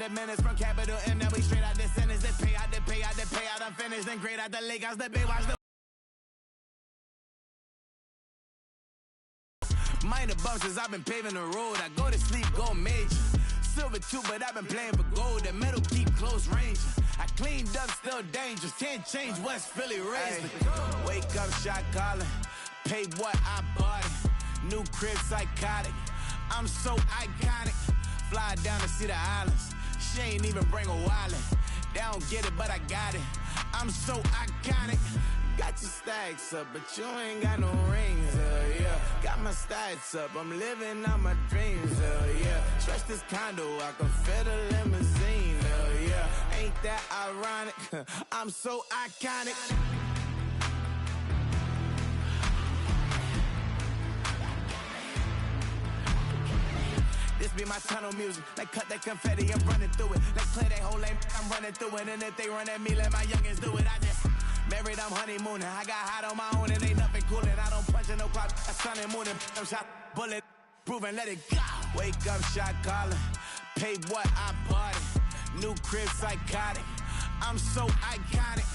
the minutes from capital M. Now we straight out the sentence. They pay out, they pay out, they pay out. I'm finished. Then great out the Lakers. The big watch the minor bumps as I've been paving the road. I go to sleep, go major. Silver too, but I've been playing for gold. The metal keep close range. I cleaned up, still dangerous. Can't change West Philly raised. Wake up, shot calling. Pay what I bought it. New crib, psychotic. I'm so iconic. Fly down to see the islands. She ain't even bring a wallet. They don't get it, but I got it. I'm so iconic. Got your stacks up, but you ain't got no rings, yeah. Got my stats up, I'm living out my dreams, yeah. Stretch this condo, I can fit a limousine, yeah. Ain't that ironic? I'm so iconic. This be my tunnel music. Like cut that confetti, I'm running through it. Like clear that whole lane, I'm running through it. And if they run at me, let my youngins do it. I just married, I'm honeymooning. I got hot on my own and ain't nothing coolin'. I don't punch in no clock, I sun and moonin'. I'm shot, bullet, proven, let it go. Wake up, shot calling. Pay what I bought it. New crib, psychotic. I'm so iconic.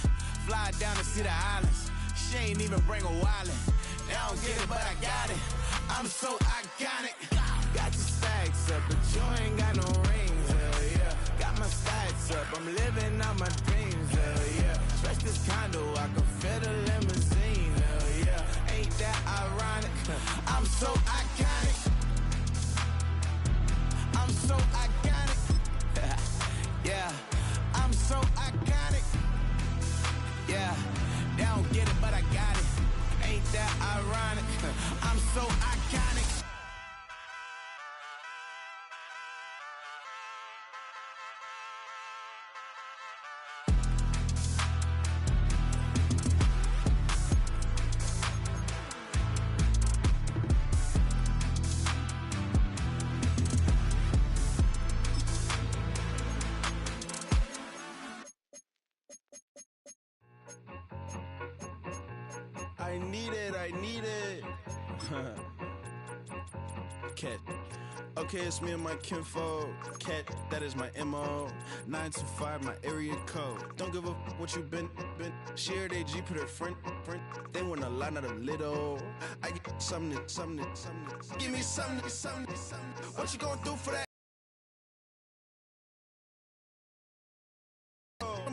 Fly down to see the islands. She ain't even bring a wallet. They don't get it, but I got it. I'm so iconic. Got your stacks up, but you ain't got no rings, yeah. Got my stacks up, I'm living out my dreams, yeah. Stretch this condo, I can fit a limousine, yeah. Ain't that ironic? I'm so iconic. I'm so iconic. Yeah, I'm so iconic. Yeah, they don't get it, but I got it. Ain't that ironic? I'm so iconic. I need it. Cat. Okay, it's me and my kinfolk. Cat, that is my MO. 925, my area code. Don't give a what you been. Shared AG, put her friend. They want a lot, not a little. I get something. Give me something. What you gonna do for that?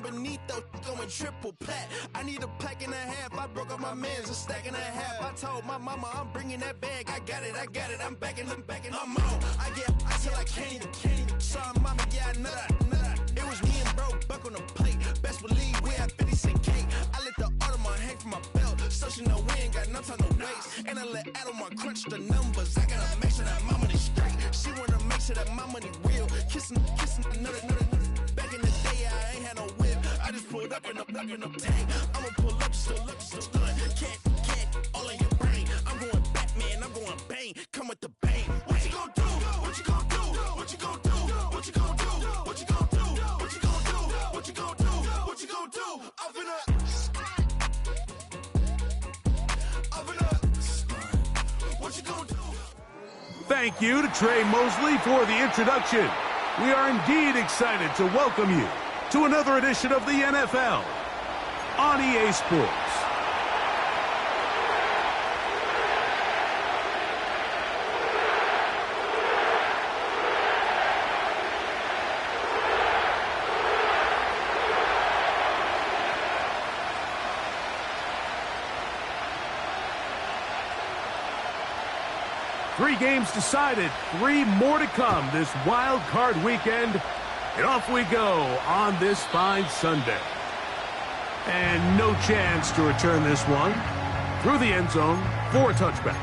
Beneath though, going triple plat. I need a pack and a half. I broke up my man's a stack and a half. I told my mama I'm bringing that bag. I got it. I'm backing. I'm on. I get ice till I candy. Sorry, mama, yeah, I know that. It was me and bro, buck on the plate. Best believe we had 50 cent cake. I let the Audemars hang from my belt, so she know we ain't got no time to waste. And I let Audemars crunch the numbers. I gotta make sure that my money straight. She wanna make sure that my money real. Kissing another. Back in the day, I ain't had no whip. I just pulled up in the tank. I'ma pull up just to stun. Can't, all in your brain. I'm going Batman, I'm going bang. Come with the bang. What you gonna do? What you gonna do? What you gonna do? What you gonna do? What you gonna do? What you gonna do? What you gonna do? What you gonna do? Up in a what you gonna do? Thank you to Trey Mosley for the introduction. We are indeed excited to welcome you to another edition of the NFL on EA Sports. Three games decided, three more to come this wild card weekend. And off we go on this fine Sunday. And no chance to return this one through the end zone for a touchback.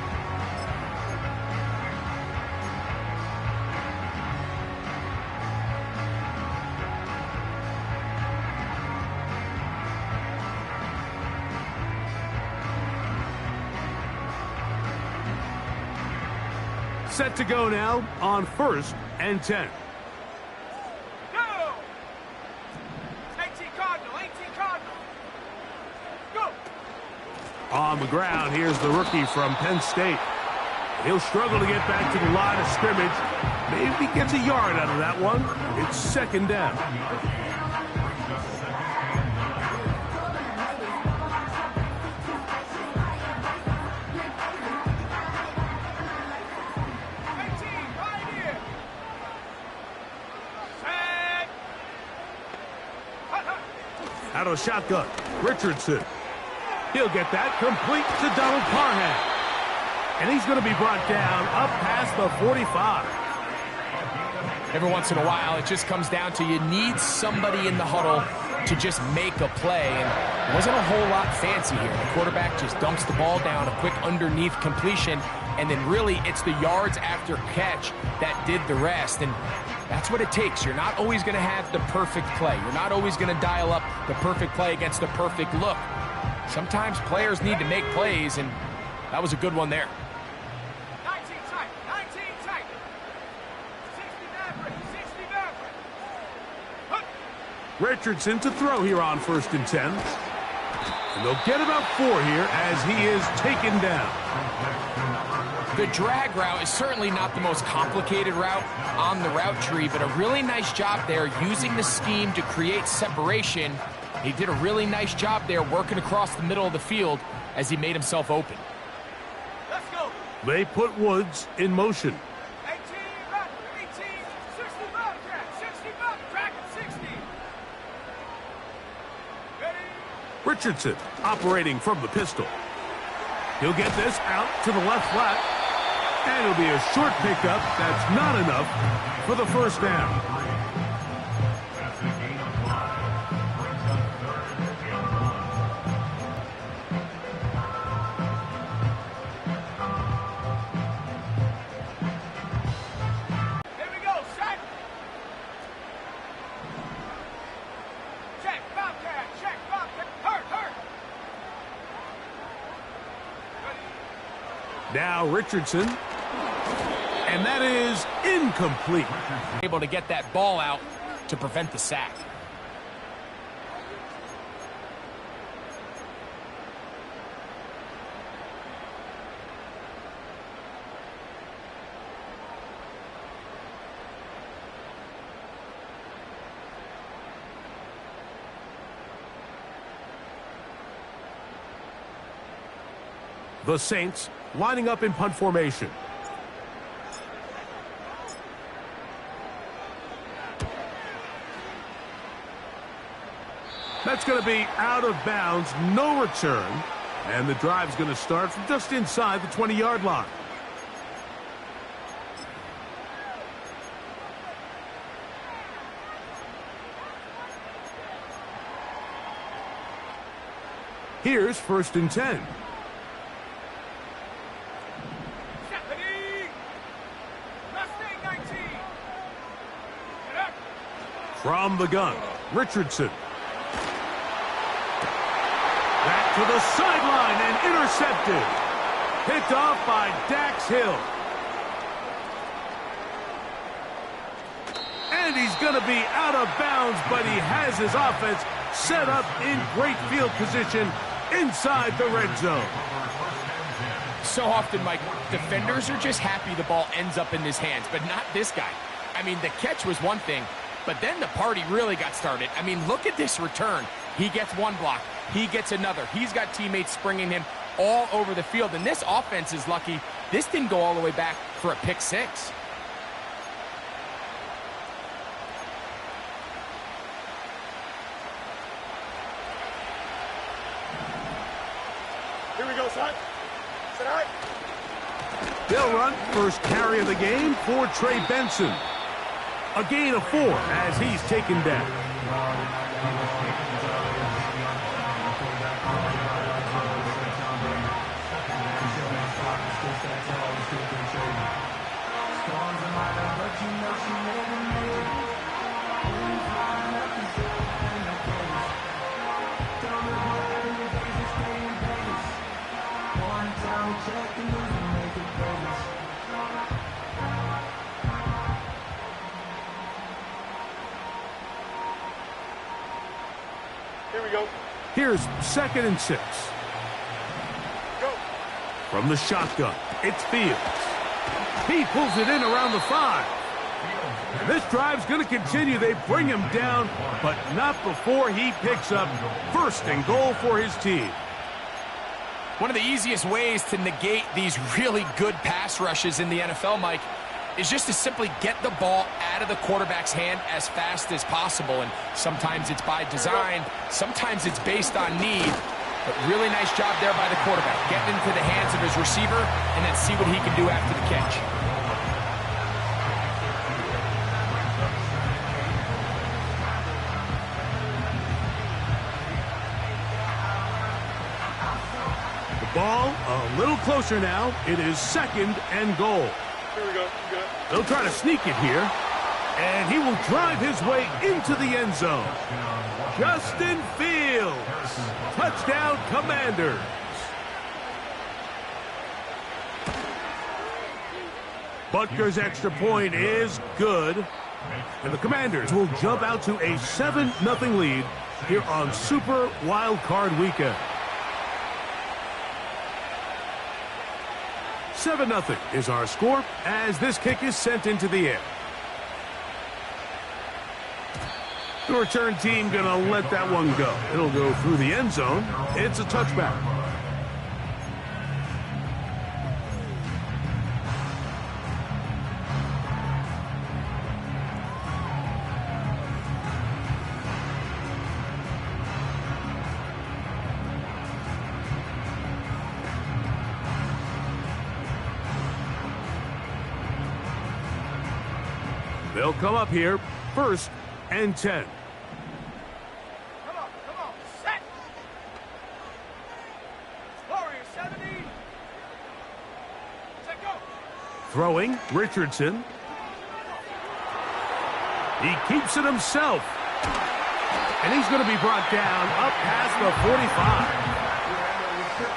Set to go now on 1st and 10. Go! 18 Cardinal. Go! On the ground, here's the rookie from Penn State. He'll struggle to get back to the line of scrimmage. Maybe gets a yard out of that one. It's second down. Out of the shotgun, Richardson. He'll get that complete to Donald Parham. And he's going to be brought down up past the 45. Every once in a while, it just comes down to you need somebody in the huddle to just make a play. And it wasn't a whole lot fancy here. The quarterback just dumps the ball down, a quick underneath completion, and then really it's the yards after catch that did the rest. And that's what it takes. You're not always going to have the perfect play. You're not always going to dial up the perfect play against the perfect look. Sometimes players need to make plays, and that was a good one there. 19 tight, 19 tight. 69 break, 69 break. Richardson to throw here on 1st and 10. And they'll get about 4 here as he is taken down. The drag route is certainly not the most complicated route on the route tree, but a really nice job there using the scheme to create separation. He did a really nice job there working across the middle of the field as he made himself open. Let's go. They put Woods in motion. 18, run, 18, 60 Bobcat, 60 Bobcat, 60. Ready? Richardson operating from the pistol. He'll get this out to the left flat. And it'll be a short pickup. That's not enough for the first down. Here we go, set. Check, Bobcat, check, Bobcat. Hurt. Now Richardson. And that is incomplete. Able to get that ball out to prevent the sack. The Saints lining up in punt formation. That's going to be out of bounds, no return. And the drive's going to start from just inside the 20-yard line. Here's 1st and 10. From the gun, Richardson. Back to the sideline and intercepted. Picked off by Dax Hill. And he's going to be out of bounds, but he has his offense set up in great field position inside the red zone. So often, Mike, defenders are just happy the ball ends up in his hands, but not this guy. I mean, the catch was one thing, but then the party really got started. I mean, look at this return. He gets one block. He gets another. He's got teammates springing him all over the field. And this offense is lucky. This didn't go all the way back for a pick six. Here we go, son. Sit out. They'll run first carry of the game for Trey Benson. A gain of 4 as he's taken down. Here we go. Here's 2nd and 6. Go. From the shotgun, it's Fields. He pulls it in around the 5. This drive's going to continue. They bring him down, but not before he picks up first and goal for his team. One of the easiest ways to negate these really good pass rushes in the NFL, Mike, is just to simply get the ball out of the quarterback's hand as fast as possible. And sometimes it's by design, sometimes it's based on need. But really nice job there by the quarterback, getting into the hands of his receiver and then see what he can do after the catch. Ball a little closer now. It is second and goal. Here we go. They'll try to sneak it here. And he will drive his way into the end zone. Justin Fields. Touchdown, Commanders. Butker's extra point is good. And the Commanders will jump out to a 7-0 lead here on Super Wild Card Weekend. 7-0 is our score as this kick is sent into the air. The return team going to let that one go. It'll go through the end zone. It's a touchback. They'll come up here, 1st and 10. Come on, set! Warrior 70. Set, go! Throwing, Richardson. He keeps it himself. And he's going to be brought down up past the 45.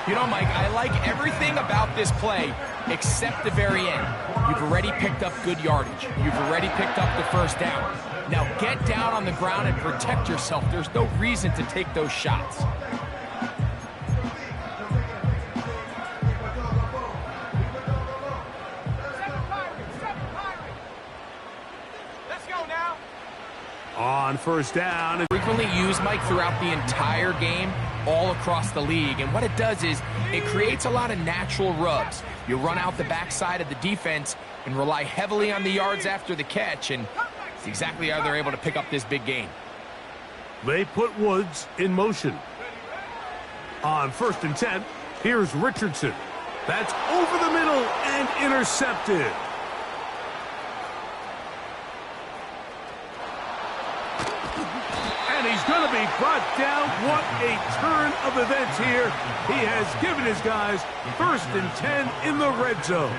You know, Mike, I like everything about this play except the very end. You've already picked up good yardage. You've already picked up the first down. Now get down on the ground and protect yourself. There's no reason to take those shots. Let's go now. On first down. Frequently used, Mike, throughout the entire game, all across the league. And what it does is it creates a lot of natural rubs. You run out the backside of the defense and rely heavily on the yards after the catch, and it's exactly how they're able to pick up this big gain. They put Woods in motion. On 1st and 10, here's Richardson. That's over the middle and intercepted. And he's going to be brought down. What a turn of events here. He has given his guys 1st and 10 in the red zone.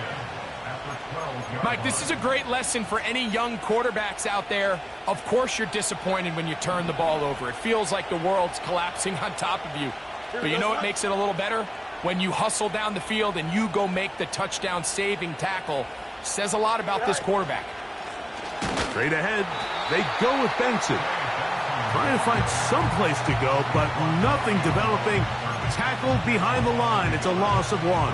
Mike, this is a great lesson for any young quarterbacks out there. Of course you're disappointed when you turn the ball over. It feels like the world's collapsing on top of you. But you know what makes it a little better? When you hustle down the field and you go make the touchdown-saving tackle. Says a lot about this quarterback. Straight ahead, they go with Benson. Trying to find some place to go, but nothing developing. Tackled behind the line. It's a loss of 1.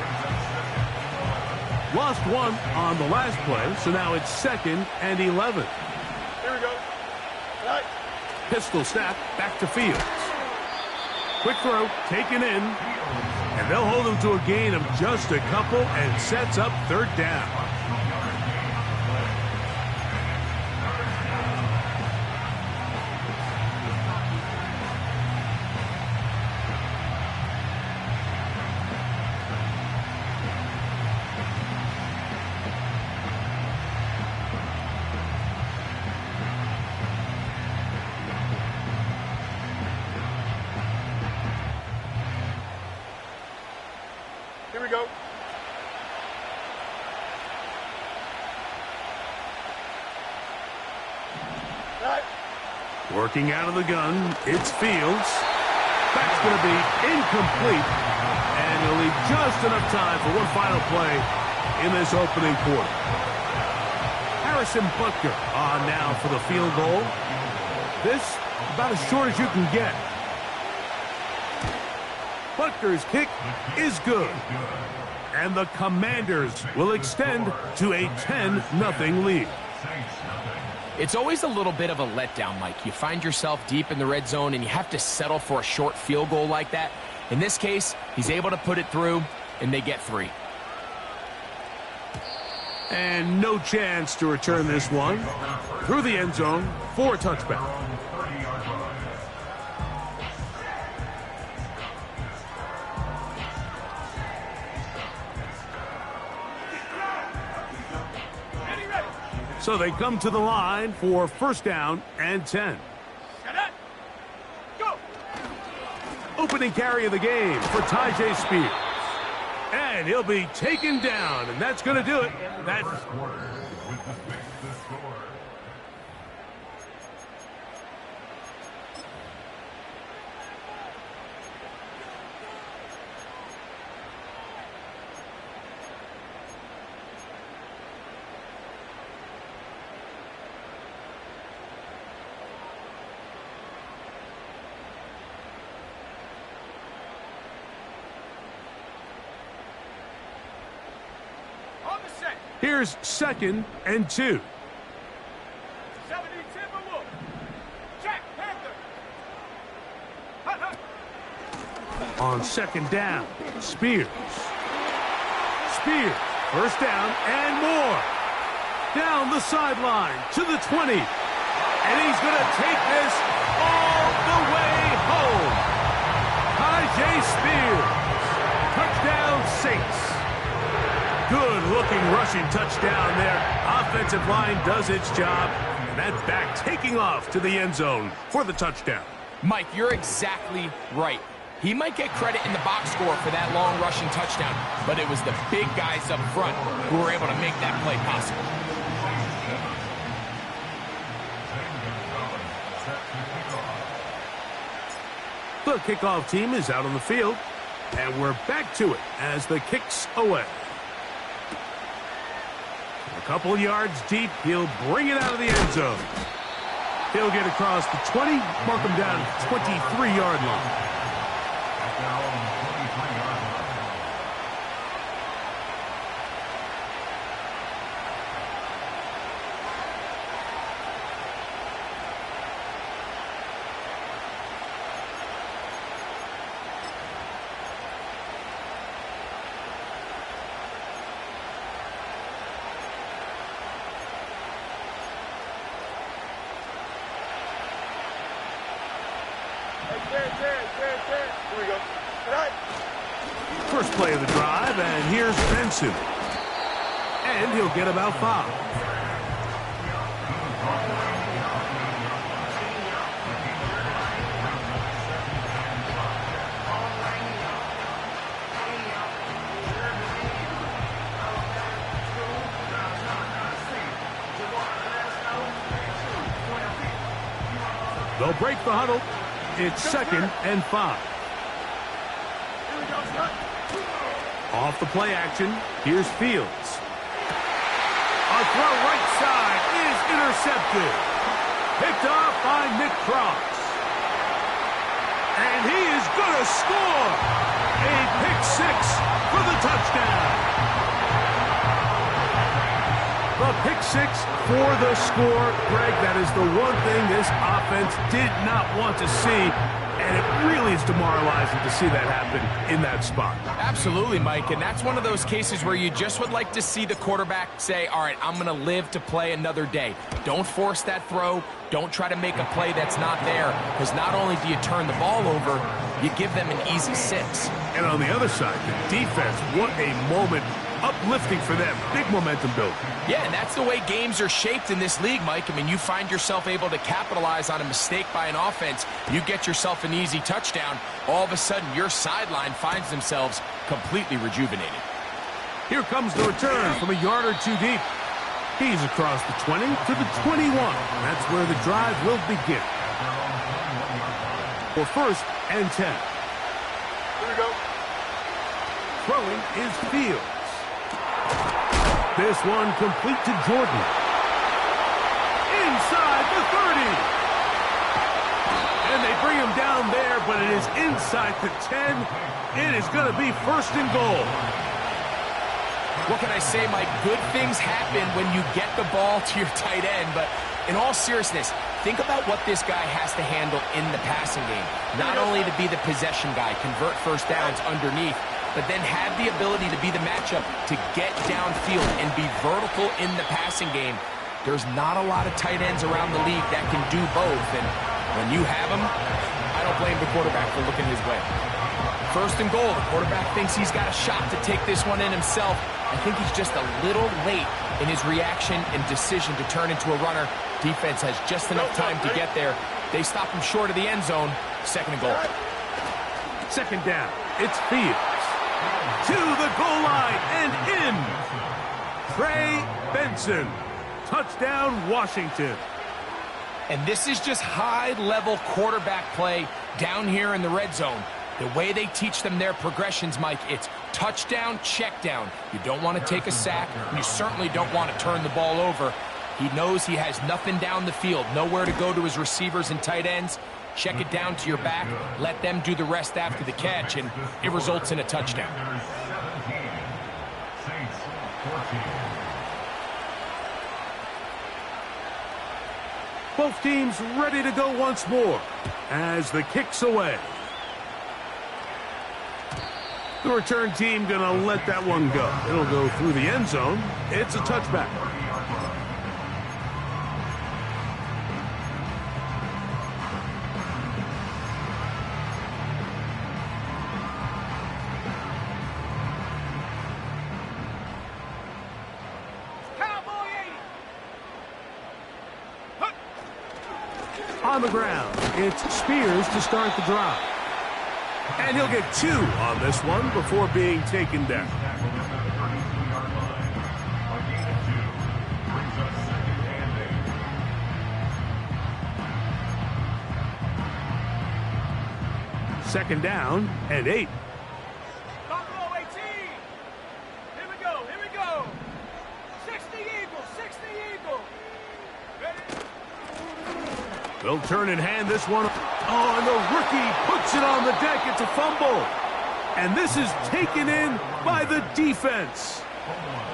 Lost 1 on the last play, so now it's 2nd and 11. Here we go. Right. Pistol snap, back to Fields. Quick throw, taken in, and they'll hold him to a gain of just a couple and sets up 3rd down. Here we go. Right. Working out of the gun, it's Fields. That's going to be incomplete. And he'll leave just enough time for one final play in this opening quarter. Harrison Butker on now for the field goal. This about as short as you can get. Butker's kick is good. And the Commanders will extend to a 10-0 lead. It's always a little bit of a letdown, Mike. You find yourself deep in the red zone, and you have to settle for a short field goal like that. In this case, he's able to put it through, and they get 3. And no chance to return this one. Through the end zone for a touchback. So they come to the line for first down and 10. Go. Opening carry of the game for Tyjae Spears. And he'll be taken down, and that's going to do it. That's Here's 2nd and 2. 70 Timberwolf. Jack Panther. On 2nd down, Spears. Spears, first down and more. Down the sideline to the 20. And he's going to take this all the way home. Tyjae Spears. Touchdown Saints. Good-looking rushing touchdown there. Offensive line does its job. And that back taking off to the end zone for the touchdown. Mike, you're exactly right. He might get credit in the box score for that long rushing touchdown, but it was the big guys up front who were able to make that play possible. The kickoff team is out on the field, and we're back to it as the kick's away. A couple yards deep, he'll bring it out of the end zone. He'll get across the 20, mark him down at the 23-yard line. Here we go. First play of the drive, and here's Benson. And he'll get about 5. They'll break the huddle. It's 2nd and 5. Off the play action, here's Fields. A throw right side is intercepted. Picked off by Nick Cross. And he is going to score. A pick 6 for the touchdown. The pick 6 for the score. Greg, that is the one thing this offense did not want to see, and it really is demoralizing to see that happen in that spot. Absolutely, Mike, and that's one of those cases where you just would like to see the quarterback say, all right, I'm going to live to play another day. Don't force that throw. Don't try to make a play that's not there, because not only do you turn the ball over, you give them an easy 6. And on the other side, the defense, what a moment. Uplifting for them. Big momentum build. Yeah, and that's the way games are shaped in this league, Mike. I mean, you find yourself able to capitalize on a mistake by an offense. You get yourself an easy touchdown. All of a sudden, your sideline finds themselves completely rejuvenated. Here comes the return from a yard or 2 deep. He's across the 20 to the 21. That's where the drive will begin. For first and 10. Here we go. Throwing is Fields. This one complete to Jordan. Inside the 30. And they bring him down there, but it is inside the 10. It is going to be first and goal. What can I say, Mike? Good things happen when you get the ball to your tight end, but In all seriousness, think about what this guy has to handle in the passing game. Not only to be the possession guy, convert first downs underneath, but then have the ability to be the matchup to get downfield and be vertical in the passing game. There's not a lot of tight ends around the league that can do both, and when you have them, I don't blame the quarterback for looking his way. First and goal, the quarterback thinks he's got a shot to take this one in himself. I think he's just a little late in his reaction and decision to turn into a runner. Defense has just enough time to get there. They stop him short of the end zone. Second and goal. Second down. It's Fields. To the goal line and in. Trey Benson. Touchdown, Washington. And this is just high-level quarterback play down here in the red zone. The way they teach them their progressions, Mike, it's touchdown, check down. You don't want to take a sack, and you certainly don't want to turn the ball over. He knows he has nothing down the field, nowhere to go to his receivers and tight ends. Check it down to your back, let them do the rest after the catch, and it results in a touchdown. Both teams ready to go once more as the kick's away. The return team gonna let that one go. It'll go through the end zone. It's a touchback. On the ground, it's Spears to start the drive. And he'll get 2 on this one before being taken down. Second down and 8. Buffalo 18. Here we go, here we go. 60 Eagles, 60 Eagles. Ready? They'll turn and hand this one. Oh, and the rookie puts it on the deck. It's a fumble. And this is taken in by the defense.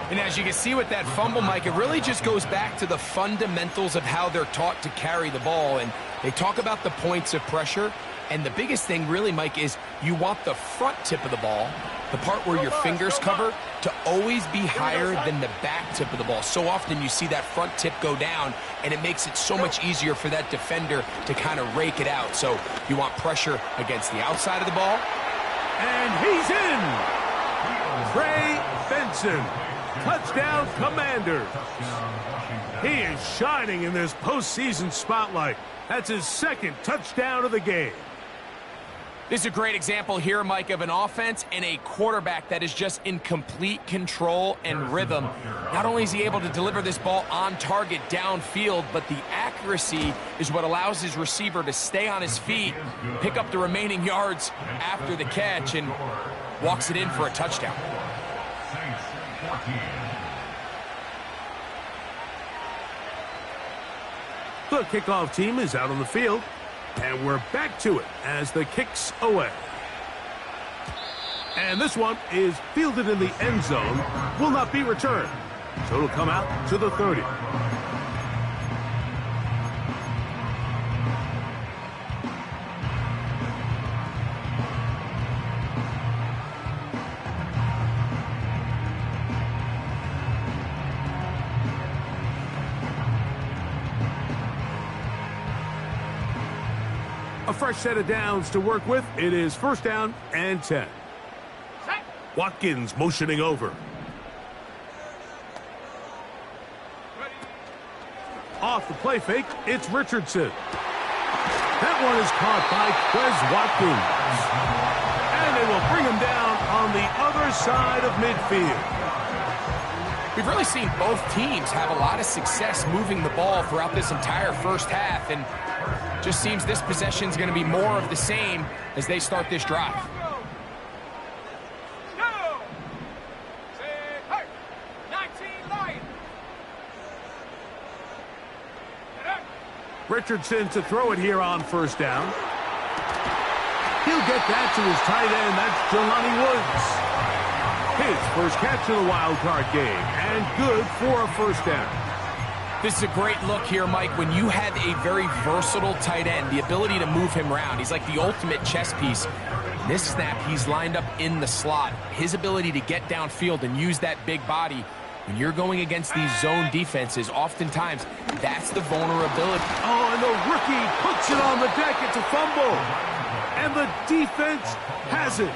And as you can see with that fumble, Mike, it really just goes back to the fundamentals of how they're taught to carry the ball. And they talk about the points of pressure. And the biggest thing really, Mike, is you want the front tip of the ball, the part where your fingers cover, to always be higher than the back tip of the ball. So often you see that front tip go down, and it makes it so much easier for that defender to kind of rake it out. So you want pressure against the outside of the ball. And he's in. Trey Benson. Touchdown, Commanders. He is shining in this postseason spotlight. That's his second touchdown of the game. This is a great example here, Mike, of an offense and a quarterback that is just in complete control and rhythm. Not only is he able to deliver this ball on target downfield, but the accuracy is what allows his receiver to stay on his feet, pick up the remaining yards after the catch, and walks it in for a touchdown. The kickoff team is out on the field, and we're back to it as the kick's away. And this one is fielded in the end zone, will not be returned. So it'll come out to the 30. A fresh set of downs to work with. It is first down and 10. Watkins motioning over. Off the play fake, it's Richardson. That one is caught by Quez Watkins. And they will bring him down on the other side of midfield. We've really seen both teams have a lot of success moving the ball throughout this entire first half, and just seems this possession is going to be more of the same as they start this drive. Richardson to throw it here on first down. He'll get that to his tight end. That's Jelani Woods. His first catch of the wild card game, and good for a first down. This is a great look here, Mike. When you have a very versatile tight end, the ability to move him around, he's like the ultimate chess piece. This snap, he's lined up in the slot. His ability to get downfield and use that big body, when you're going against these zone defenses, oftentimes that's the vulnerability. Oh, and the rookie puts it on the deck. It's a fumble. And the defense has it.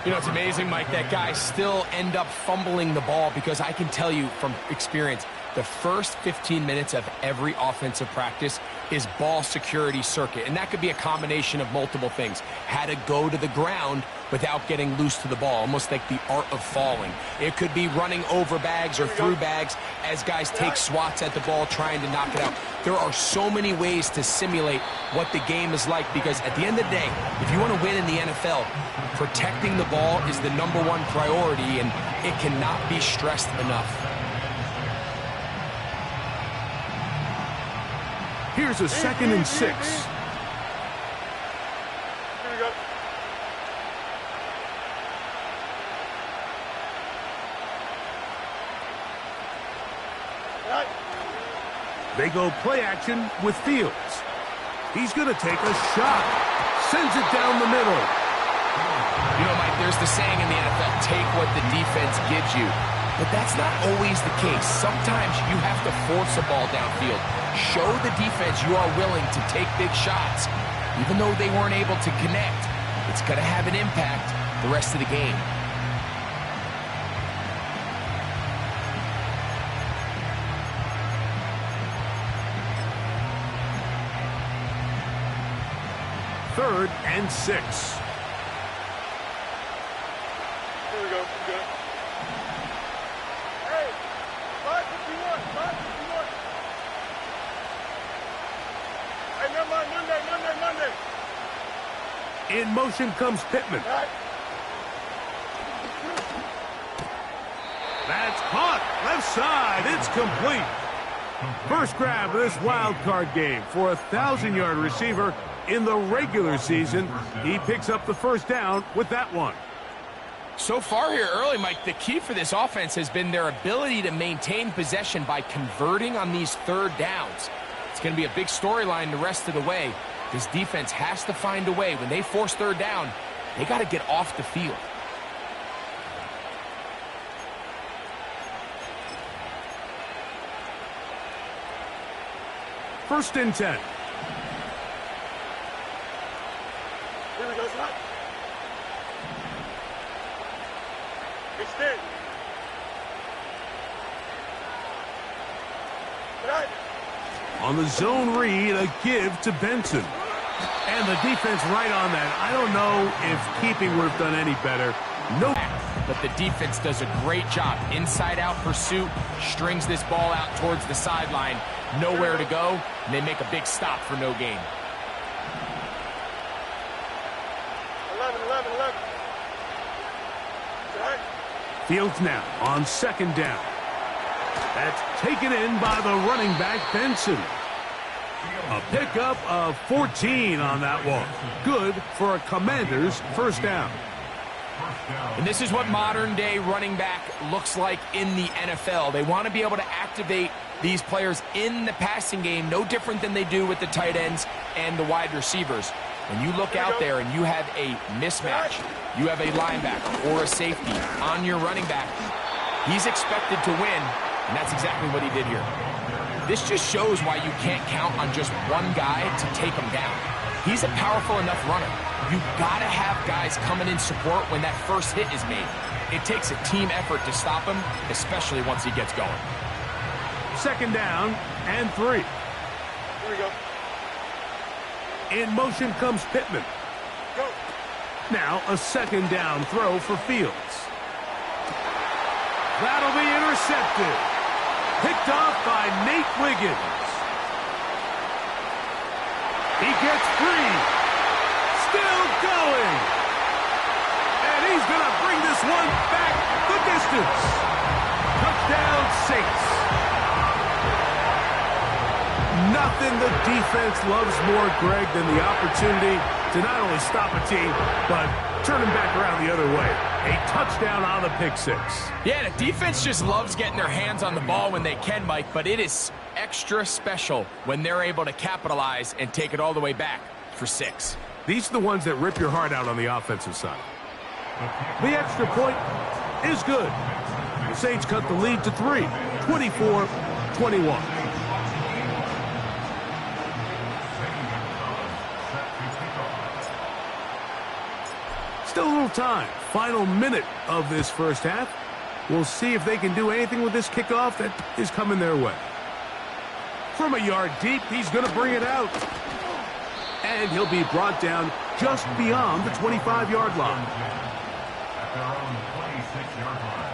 You know, it's amazing, Mike, that guys still end up fumbling the ball, because I can tell you from experience, the first 15 minutes of every offensive practice is ball security circuit. And that could be a combination of multiple things. How to go to the ground without getting loose to the ball, almost like the art of falling. It could be running over bags or through bags as guys take swats at the ball trying to knock it out. There are so many ways to simulate what the game is like, because at the end of the day, if you want to win in the NFL, protecting the ball is the #1 priority, and it cannot be stressed enough. Here's a 2nd and 6. Here we go. Right. They go play action with Fields. He's going to take a shot. Sends it down the middle. You know, Mike, there's the saying in the NFL, take what the defense gives you. But that's not always the case. Sometimes you have to force a ball downfield. Show the defense you are willing to take big shots. Even though they weren't able to connect, it's going to have an impact the rest of the game. Third and 6. Here we go. Good. Hey, 551. 551. Hey, never mind. Monday. In motion comes Pittman. Right. That's caught. Left side. It's complete. First grab of this wild card game for a 1,000-yard receiver in the regular season. He picks up the first down with that one. So far here early, Mike, the key for this offense has been their ability to maintain possession by converting on these third downs. It's going to be a big storyline the rest of the way. This defense has to find a way. When they force third down, they got to get off the field. First and 10. Here we go, slot. Extend. Right. On the zone read, a give to Benson. And the defense right on that. I don't know if keeping would have done any better. No. But the defense does a great job. Inside-out pursuit, strings this ball out towards the sideline. Nowhere to go, and they make a big stop for no gain. 11. Right. Fields now on second down. That's taken in by the running back, Benson. A pickup of 14 on that one. Good for a Commanders first down. And this is what modern-day running back looks like in the NFL. They want to be able to activate these players in the passing game, no different than they do with the tight ends and the wide receivers. When you look out there and you have a mismatch, you have a linebacker or a safety on your running back, he's expected to win, and that's exactly what he did here. This just shows why you can't count on just one guy to take him down. He's a powerful enough runner. You've got to have guys coming in support when that first hit is made. It takes a team effort to stop him, especially once he gets going. Second down and 3. Here we go. In motion comes Pittman. Go. Now a second down throw for Fields. That'll be intercepted. Picked off by Nate Wiggins. He gets free. Still going. And he's going to bring this one back the distance. Touchdown Saints. Nothing the defense loves more, Greg, than the opportunity to not only stop a team, but turn them back around the other way. A touchdown on the pick six. Yeah, the defense just loves getting their hands on the ball when they can, Mike, but it is extra special when they're able to capitalize and take it all the way back for 6. These are the ones that rip your heart out on the offensive side. The extra point is good. The Saints cut the lead to 3, 24-21. Still a little time. Final minute of this first half. We'll see if they can do anything with this kickoff that is coming their way. From a yard deep, he's going to bring it out. And he'll be brought down just beyond the 25-yard line. At their own 26-yard line.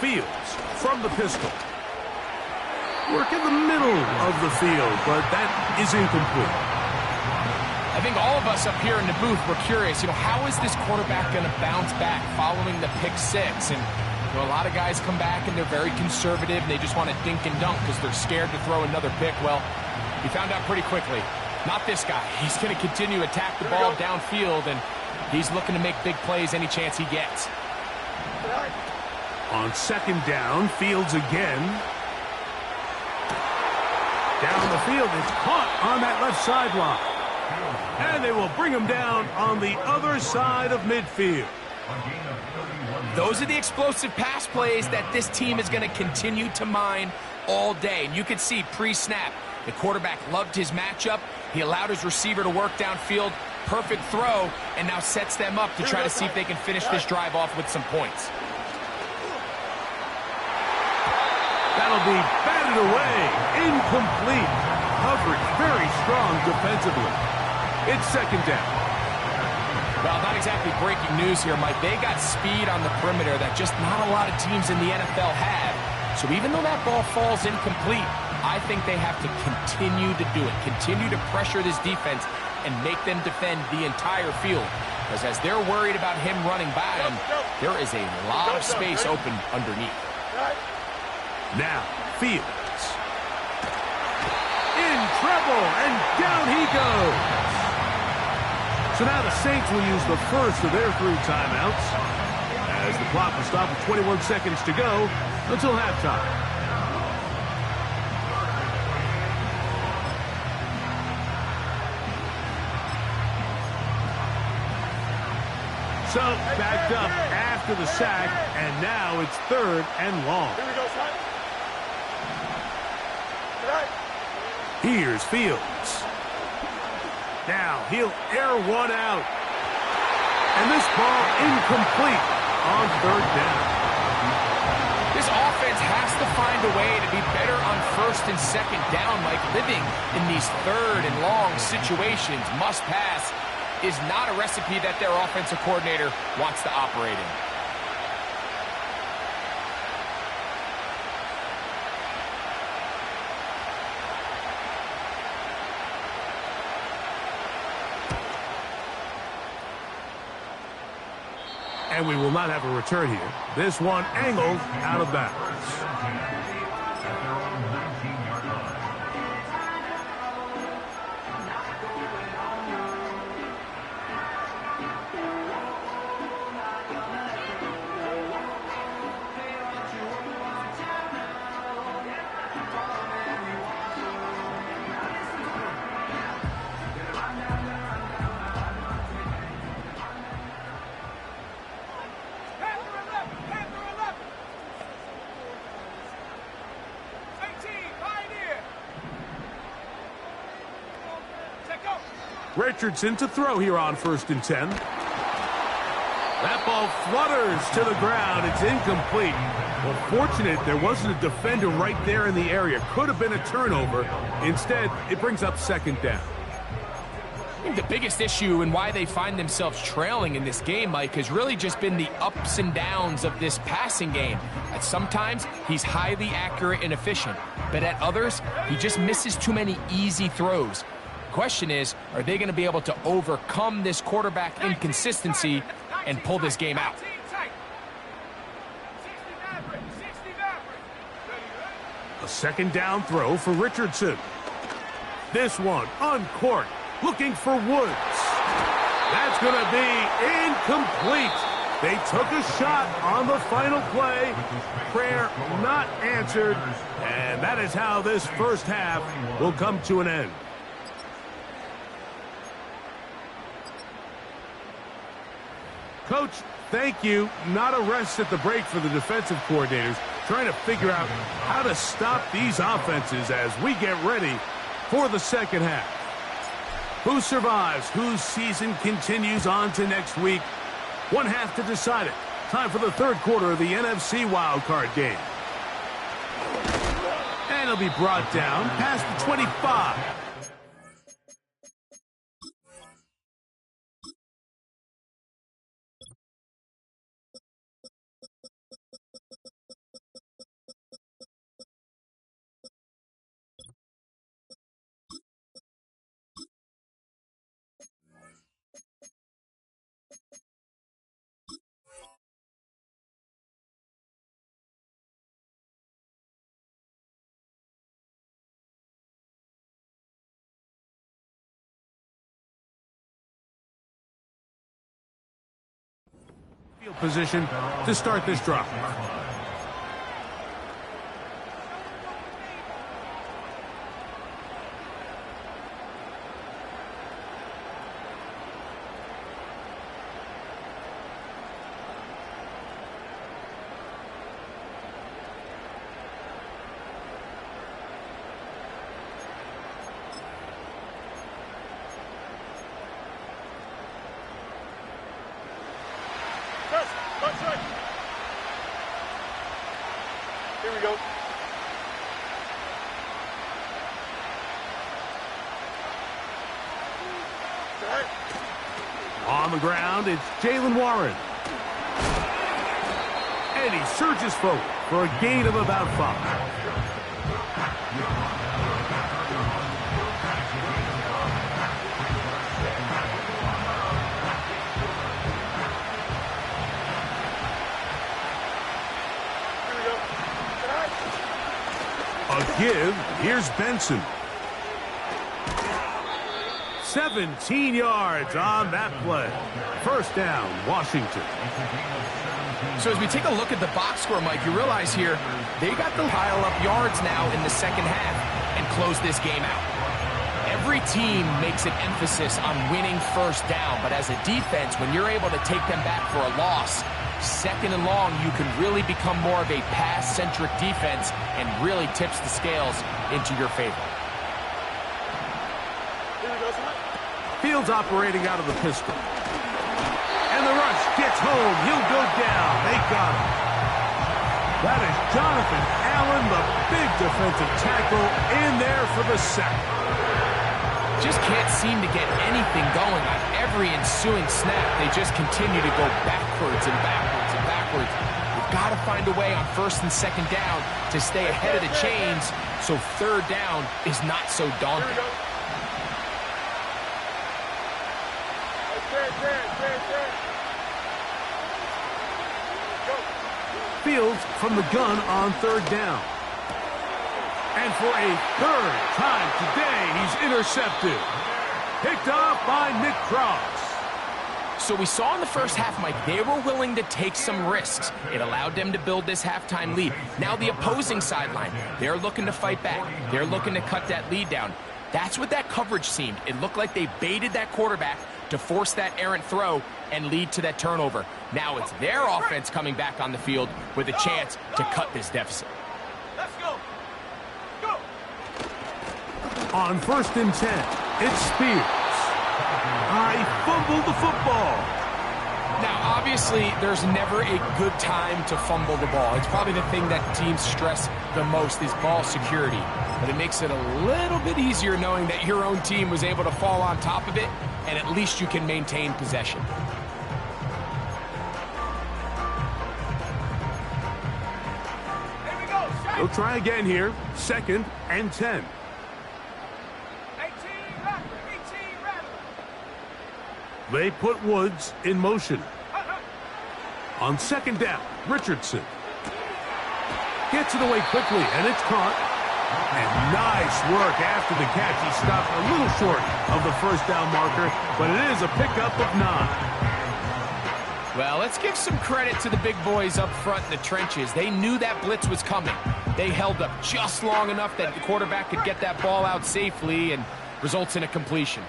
Fields from the pistol. Work in the middle of the field, but that is incomplete. I think all of us up here in the booth were curious, how is this quarterback going to bounce back following the pick 6? And a lot of guys come back and they're very conservative and they just want to dink and dunk because they're scared to throw another pick. Well, he found out pretty quickly. Not this guy. He's going to continue to attack the ball downfield, and he's looking to make big plays any chance he gets. On second down, Fields again. Down the field, it's caught on that left sideline. And they will bring him down on the other side of midfield. Those are the explosive pass plays that this team is going to continue to mine all day. And you can see pre-snap, the quarterback loved his matchup. He allowed his receiver to work downfield. Perfect throw, and now sets them up to try to see if they can finish this drive off with some points. That'll be batted away. Incomplete. Coverage very strong defensively. It's second down. Well, not exactly breaking news here, Mike. They got speed on the perimeter that just not a lot of teams in the NFL have. So even though that ball falls incomplete, I think they have to continue to do it. Continue to pressure this defense and make them defend the entire field. Because as they're worried about him running by them, there is a lot of space open underneath. Now, Fields. In trouble, and down he goes. So now the Saints will use the first of their 3 timeouts as the clock will stop with 21 seconds to go until halftime. So, backed up after the sack, and now it's 3rd and long. Here we go, son. Here's Fields. Now he'll air one out. And this ball incomplete on 3rd down. This offense has to find a way to be better on 1st and 2nd down, like living in these 3rd and long situations. Must pass is not a recipe that their offensive coordinator wants to operate in. And we will not have a return here. This one angled out of bounds. At their own 19-yard line. Richardson to throw here on 1st and 10. That ball flutters to the ground. It's incomplete. Well, fortunate there wasn't a defender right there in the area. Could have been a turnover. Instead, it brings up 2nd down. I think the biggest issue and why they find themselves trailing in this game, Mike, has really just been the ups and downs of this passing game. At sometimes, he's highly accurate and efficient, but at others, he just misses too many easy throws. Question is, are they going to be able to overcome this quarterback inconsistency and pull this game out? A second down throw for Richardson. This one uncorked, looking for Woods. That's going to be incomplete. They took a shot on the final play. Prayer not answered. And that is how this first half will come to an end. Coach, thank you. Not a rest at the break for the defensive coordinators, trying to figure out how to stop these offenses as we get ready for the second half. Who survives? Whose season continues on to next week? One half to decide it. Time for the third quarter of the NFC wildcard game. And it'll be brought down past the 25. Field position to start this drive. Here we go. On the ground, it's Jalen Warren. And he surges forward for a gain of about 5. A give. Here's Benson. 17 yards on that play. First down, Washington. So as we take a look at the box score, Mike, you realize here they got to pile up yards now in the second half and close this game out. Every team makes an emphasis on winning first down, but as a defense, when you're able to take them back for a loss, second and long, you can really become more of a pass-centric defense and really tips the scales into your favor. Fields operating out of the pistol. And the rush gets home. He'll go down. They got him. That is Jonathan Allen, the big defensive tackle, in there for the sack. Just can't seem to get anything going on every ensuing snap. They just continue to go backwards and backwards and backwards. We've got to find a way on first and second down to stay ahead of the chains so third down is not so daunting. Fields from the gun on third down. And for a third time today, he's intercepted. Picked off by Nick Cross. So we saw in the first half, Mike, they were willing to take some risks. It allowed them to build this halftime lead. Now the opposing sideline, they're looking to fight back. They're looking to cut that lead down. That's what that coverage seemed. It looked like they baited that quarterback to force that errant throw and lead to that turnover. Now it's their offense coming back on the field with a chance to cut this deficit. Let's go. Go. On first and 10, it's Spears. I fumbled the football. Now, obviously, there's never a good time to fumble the ball. It's probably the thing that teams stress the most is ball security. But it makes it a little bit easier knowing that your own team was able to fall on top of it, and at least you can maintain possession. Here we go. They'll try again here. Second and 10. 18 Rattler. 18 Rattler. They put Woods in motion. On second down, Richardson gets it away quickly, and it's caught And nice work after the catch. He stopped a little short of the first down marker, but it is a pickup of 9. Well, let's give some credit to the big boys up front in the trenches. They knew that blitz was coming. They held up just long enough that the quarterback could get that ball out safely and results in a completion.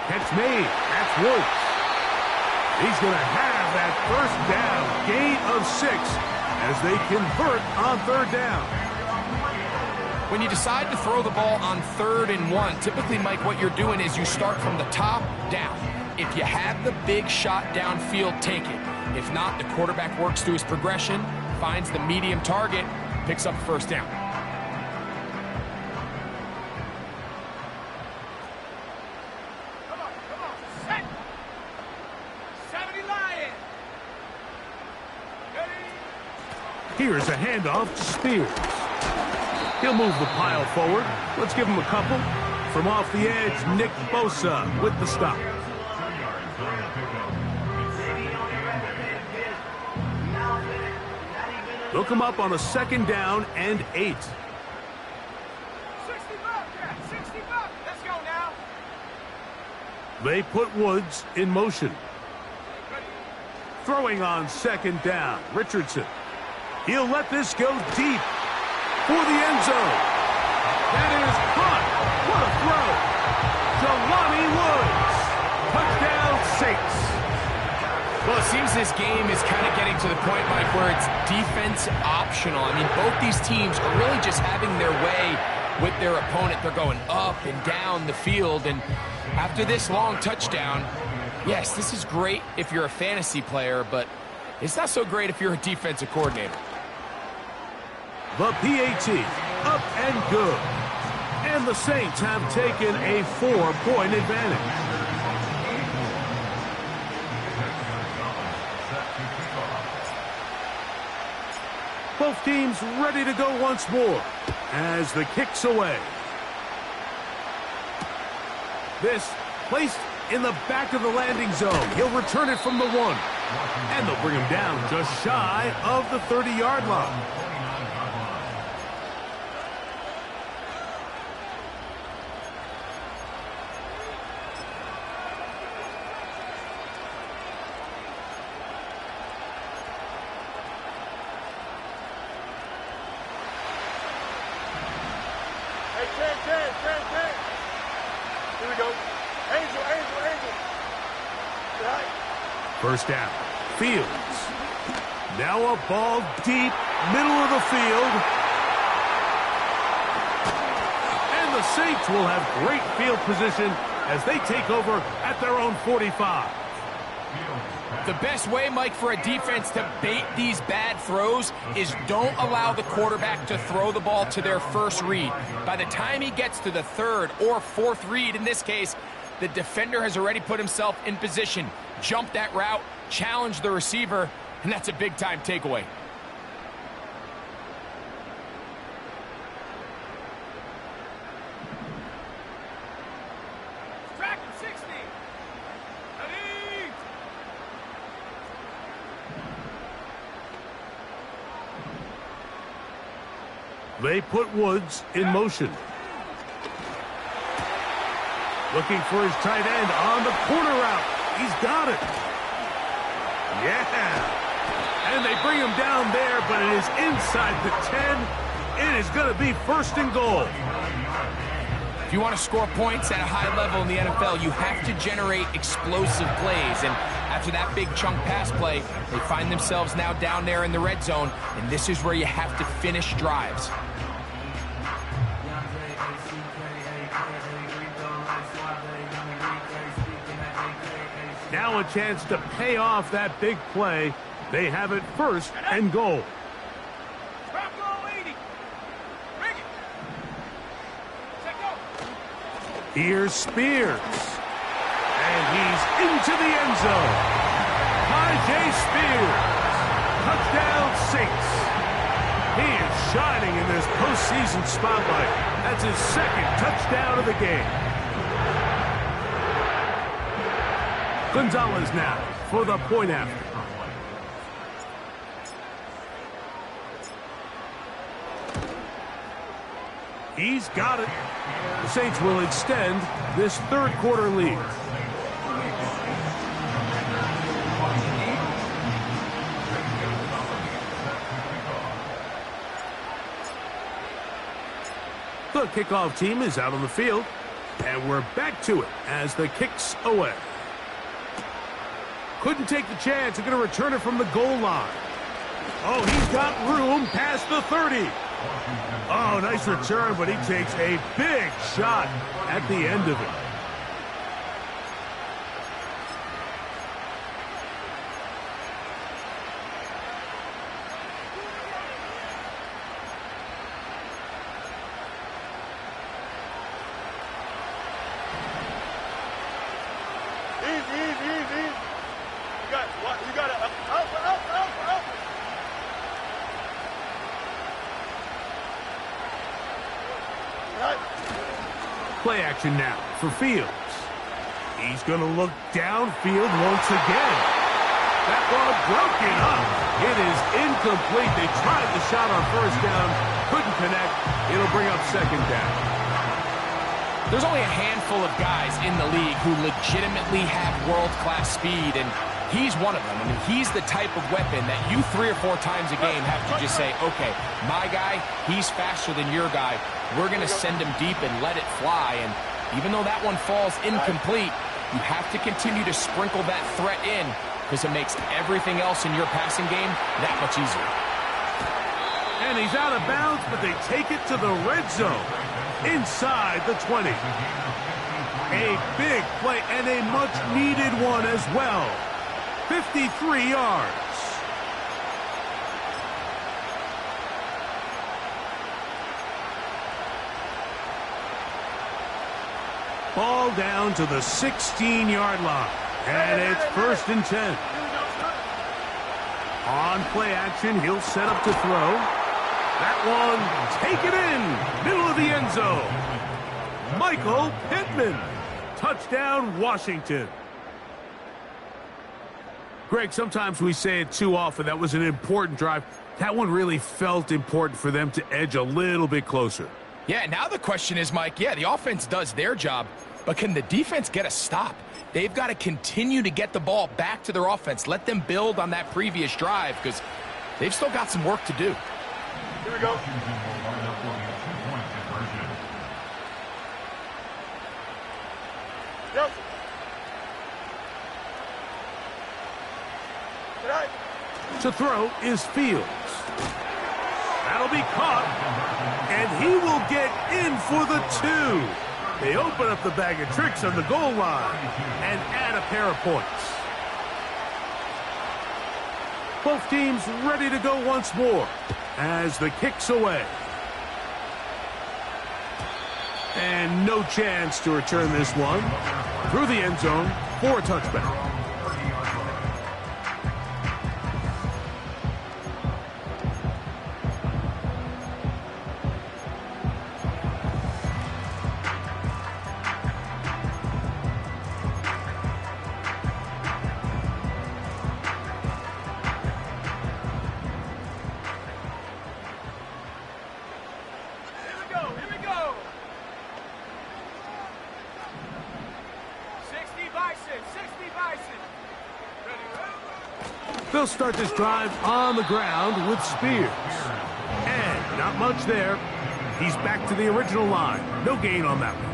Catch made. That's Woods. He's going to have that first down, gain of 6, as they convert on 3rd down. When you decide to throw the ball on 3rd and 1, typically, Mike, what you're doing is you start from the top down. If you have the big shot downfield, take it. If not, the quarterback works through his progression, finds the medium target, picks up first down. Come on, set. 70 Lion. Ready? Here's a handoff to Spears. He'll move the pile forward. Let's give him a couple. From off the edge, Nick Bosa with the stop. Look him up on a 2nd down and 8. 60 bucks, yeah, 60 bucks. Let's go now. They put Woods in motion. Throwing on 2nd down, Richardson. He'll let this go deep for the end zone. That is caught. What a throw. Jelani Woods. Touchdown, Saints. Well, it seems this game is kind of getting to the point, Mike, where it's defense optional. I mean, both these teams are really just having their way with their opponent. They're going up and down the field, and after this long touchdown, yes, this is great if you're a fantasy player, but it's not so great if you're a defensive coordinator. The PAT, up and good. And the Saints have taken a 4-point advantage. Both teams ready to go once more as the kick's away. This placed in the back of the landing zone. He'll return it from the 1. And they'll bring him down just shy of the 30-yard line. Here we go. Angel. Right. First down. Fields. Now a ball deep, middle of the field. And the Saints will have great field position as they take over at their own 45. The best way, Mike, for a defense to bait these bad throws is don't allow the quarterback to throw the ball to their first read. By the time he gets to the 3rd or 4th read, in this case, the defender has already put himself in position, jump that route, challenge the receiver, and that's a big-time takeaway. Tracking 60. Ready? They put Woods in motion. Looking for his tight end on the corner route. He's got it. Yeah. And they bring him down there, but it is inside the 10. It is going to be 1st and goal. If you want to score points at a high level in the NFL, you have to generate explosive plays. And after that big chunk pass play, they find themselves now down there in the red zone. And this is where you have to finish drives. Now a chance to pay off that big play. They have it 1st and goal. Drop goal 80. Bring it. Check go. Here's Spears. And he's into the end zone. J. Spears. Touchdown, Saints. He is shining in this postseason spotlight. That's his 2nd touchdown of the game. Gonzalez now for the point after. He's got it. The Saints will extend this third quarter lead. The kickoff team is out on the field, and we're back to it as the kick's away. Couldn't take the chance. They're going to return it from the goal line. Oh, he's got room past the 30. Oh, nice return, but he takes a big shot at the end of it. Easy. You got it. Up. Play action now for Fields. He's going to look downfield once again. That ball broken up. It is incomplete. They tried the shot on first down. Couldn't connect. It'll bring up second down. There's only a handful of guys in the league who legitimately have world-class speed, and he's one of them. I mean, he's the type of weapon that you 3 or 4 times a game have to just say, okay, my guy, he's faster than your guy. We're going to send him deep and let it fly. And even though that one falls incomplete, you have to continue to sprinkle that threat in because it makes everything else in your passing game that much easier. And he's out of bounds, but they take it to the red zone inside the 20. A big play and a much-needed one as well. 53 yards. Ball down to the 16-yard line. And it's 1st and 10. On play action, he'll set up to throw. That one, take it in, middle of the end zone. Michael Pittman. Touchdown, Washington. Greg, sometimes we say it too often. That was an important drive. That one really felt important for them to edge a little bit closer. Yeah, now the question is, Mike, the offense does their job, but can the defense get a stop? They've got to continue to get the ball back to their offense. Let them build on that previous drive because they've still got some work to do. Here we go. Yep. To throw is Fields. That'll be caught, and he will get in for the 2. They open up the bag of tricks on the goal line and add a pair of points. Both teams ready to go once more as the kick's away. And no chance to return this one through the end zone for a touchback. They'll start this drive on the ground with Spears. And not much there. He's back to the original line. No gain on that one.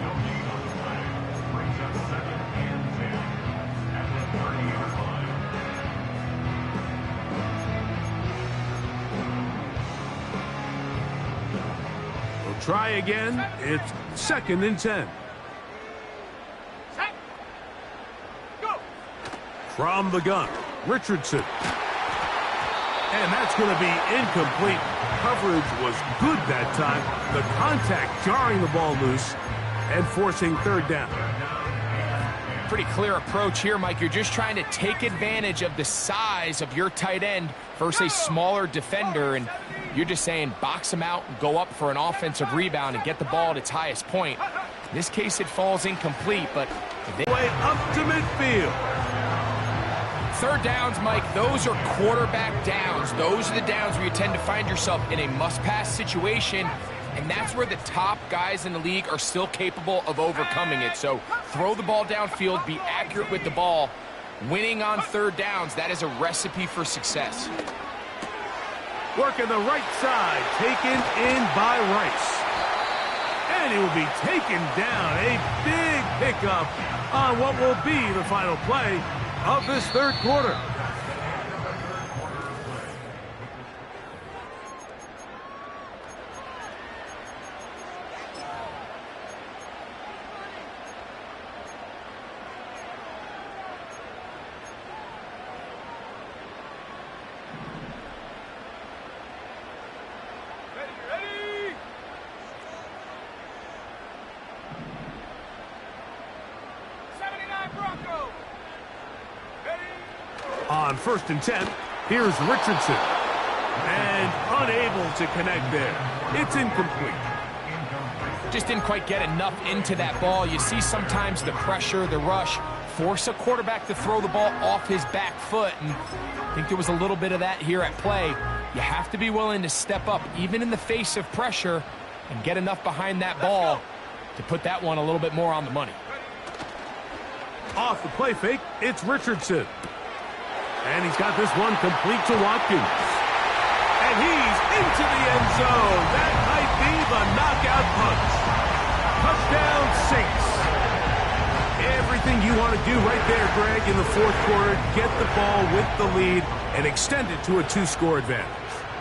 We'll try again. It's 2nd and 10. From the gun, Richardson. And that's going to be incomplete. Coverage was good that time. The contact jarring the ball loose and forcing 3rd down. Pretty clear approach here, Mike. You're just trying to take advantage of the size of your tight end versus a smaller defender, and you're just saying box him out and go up for an offensive rebound and get the ball at its highest point. In this case, it falls incomplete, but way up to midfield. third downs, Mike, those are quarterback downs. Those are the downs where you tend to find yourself in a must-pass situation, and that's where the top guys in the league are still capable of overcoming it. So throw the ball downfield, be accurate with the ball. Winning on third downs, that is a recipe for success. Working the right side, taken in by Rice. And he will be taken down. A big pickup on what will be the final play of this third quarter. On 1st and 10, here's Richardson. And unable to connect there. It's incomplete. Just didn't quite get enough into that ball. You see sometimes the pressure, the rush, force a quarterback to throw the ball off his back foot. And I think there was a little bit of that here at play. You have to be willing to step up, even in the face of pressure, and get enough behind that ball to put that one a little bit more on the money. Off the play fake, it's Richardson. And he's got this one complete to Watkins. And he's into the end zone. That might be the knockout punch. Touchdown Saints. Everything you want to do right there, Greg, in the fourth quarter. Get the ball with the lead and extend it to a 2-score advantage.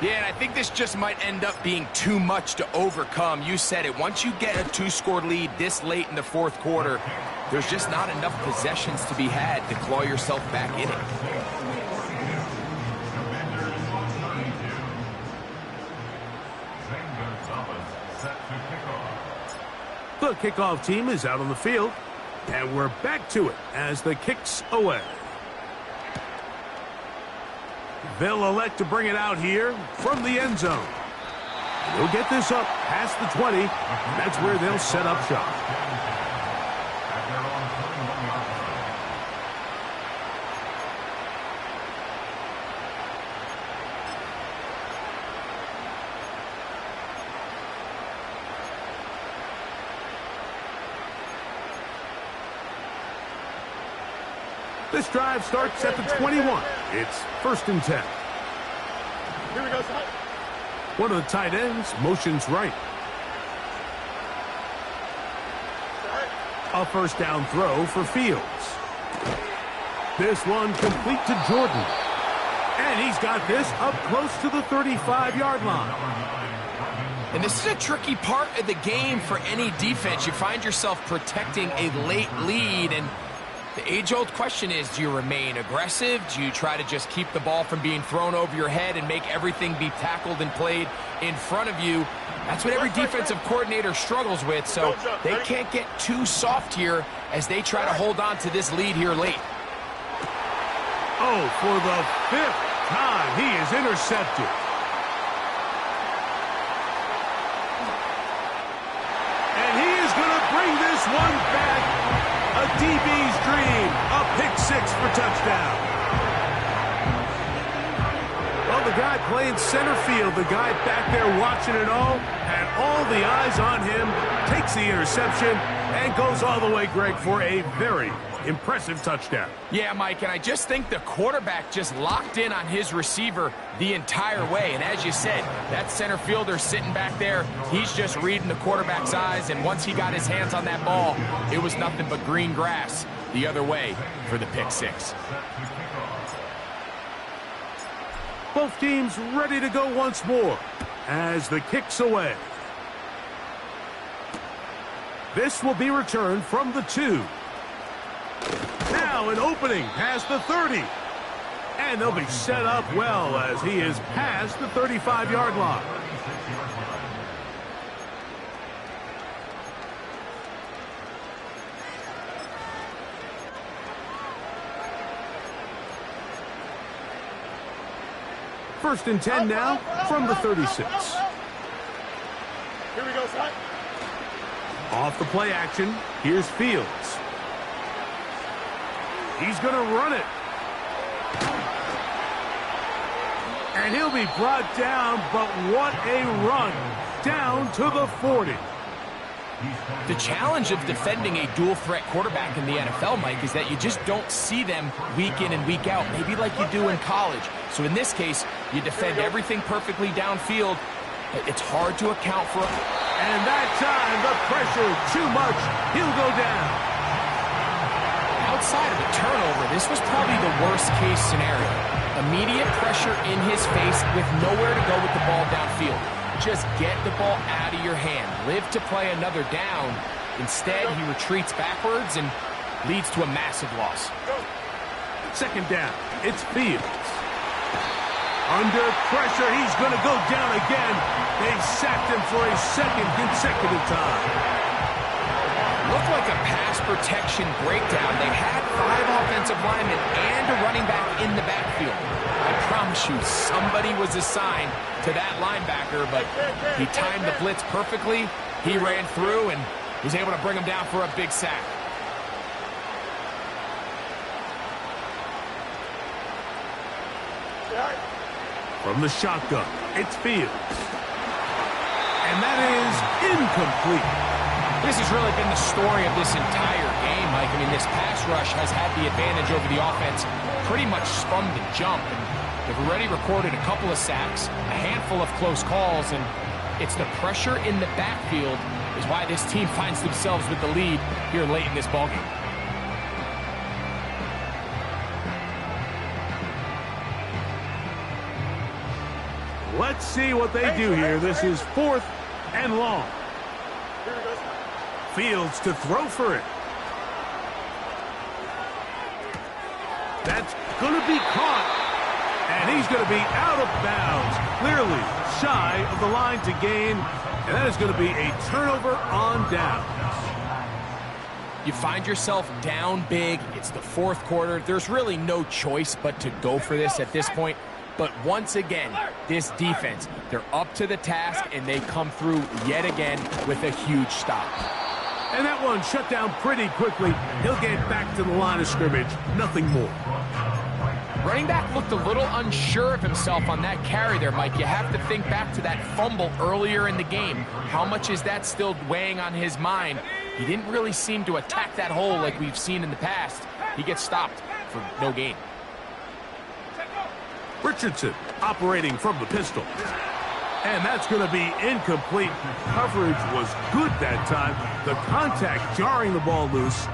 Yeah, and I think this just might end up being too much to overcome. You said it. Once you get a 2-score lead this late in the fourth quarter, there's just not enough possessions to be had to claw yourself back in it. The kickoff team is out on the field, and we're back to it as the kick's away. They'll elect to bring it out here from the end zone. They'll get this up past the 20, and that's where they'll set up shop. This drive starts at the 21. It's 1st and 10. Here we go, son. One of the tight ends motions right. A first down throw for Fields. This one complete to Jordan. And he's got this up close to the 35-yard line. And this is a tricky part of the game for any defense. You find yourself protecting a late lead, and the age-old question is, do you remain aggressive? Do you try to just keep the ball from being thrown over your head and make everything be tackled and played in front of you? That's what every defensive coordinator struggles with, so they can't get too soft here as they try to hold on to this lead here late. Oh, for the 5th time, he is intercepted. And he is going to bring this one back. A DB's dream, a pick-6 for touchdown. Well, the guy playing center field, the guy back there watching it all, had all the eyes on him, takes the interception, and goes all the way, Greg, for a very impressive touchdown. Yeah, Mike, and I just think the quarterback just locked in on his receiver the entire way. And as you said, that center fielder sitting back there, he's just reading the quarterback's eyes, and once he got his hands on that ball, it was nothing but green grass the other way for the pick-6. Both teams ready to go once more as the kick's away. This will be returned from the 2. Now an opening past the 30. And they'll be set up well as he is past the 35-yard line. First and 10 now from the 36. Here we go, son. Off the play action, here's Fields. He's going to run it. And he'll be brought down, but what a run. Down to the 40. The challenge of defending a dual-threat quarterback in the NFL, Mike, is that you just don't see them week in and week out, maybe like you do in college. So in this case, you defend everything perfectly downfield, but it's hard to account for. And that time, the pressure too much. He'll go down. Outside of a turnover, this was probably the worst-case scenario. Immediate pressure in his face with nowhere to go with the ball downfield. Just get the ball out of your hand. Live to play another down. Instead, he retreats backwards and leads to a massive loss. Second down. It's Fields. Under pressure, he's going to go down again. They've sacked him for a second consecutive time. Looked like a pass protection breakdown. They had 5 offensive linemen and a running back in the backfield. I promise you, somebody was assigned to that linebacker, but he timed the blitz perfectly. He ran through and was able to bring him down for a big sack. From the shotgun, it's Fields. And that is incomplete. This has really been the story of this entire game, Mike. I mean, this pass rush has had the advantage over the offense pretty much from the jump. And they've already recorded a couple of sacks, a handful of close calls, and it's the pressure in the backfield is why this team finds themselves with the lead here late in this ballgame. Let's see what they do here. This is 4th and long. Fields to throw for it. That's going to be caught. And he's going to be out of bounds. Clearly shy of the line to gain. And that is going to be a turnover on down. You find yourself down big. It's the 4th quarter. There's really no choice but to go for this at this point. But once again, this defense, they're up to the task, and they come through yet again with a huge stop. And that one shut down pretty quickly. He'll get back to the line of scrimmage. Nothing more. Running back looked a little unsure of himself on that carry there, Mike. You have to think back to that fumble earlier in the game. How much is that still weighing on his mind? He didn't really seem to attack that hole like we've seen in the past. He gets stopped for no gain. Richardson operating from the pistol. And that's going to be incomplete. Coverage was good that time. The contact jarring the ball loose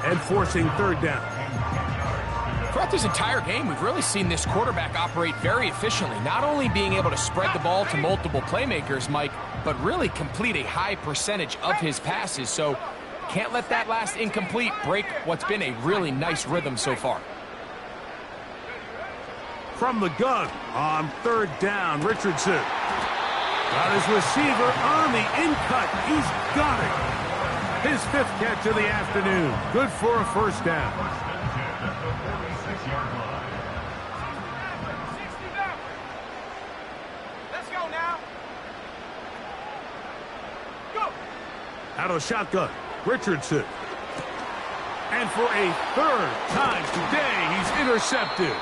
and forcing 3rd down. Throughout this entire game, we've really seen this quarterback operate very efficiently, not only being able to spread the ball to multiple playmakers, Mike, but really complete a high percentage of his passes. So can't let that last incomplete break what's been a really nice rhythm so far. From the gun on 3rd down, Richardson. Got his receiver on the in-cut. He's got it. His 5th catch of the afternoon. Good for a 1st down. Let's go now. Go. Out of the shotgun, Richardson. And for a 3rd time today, he's intercepted.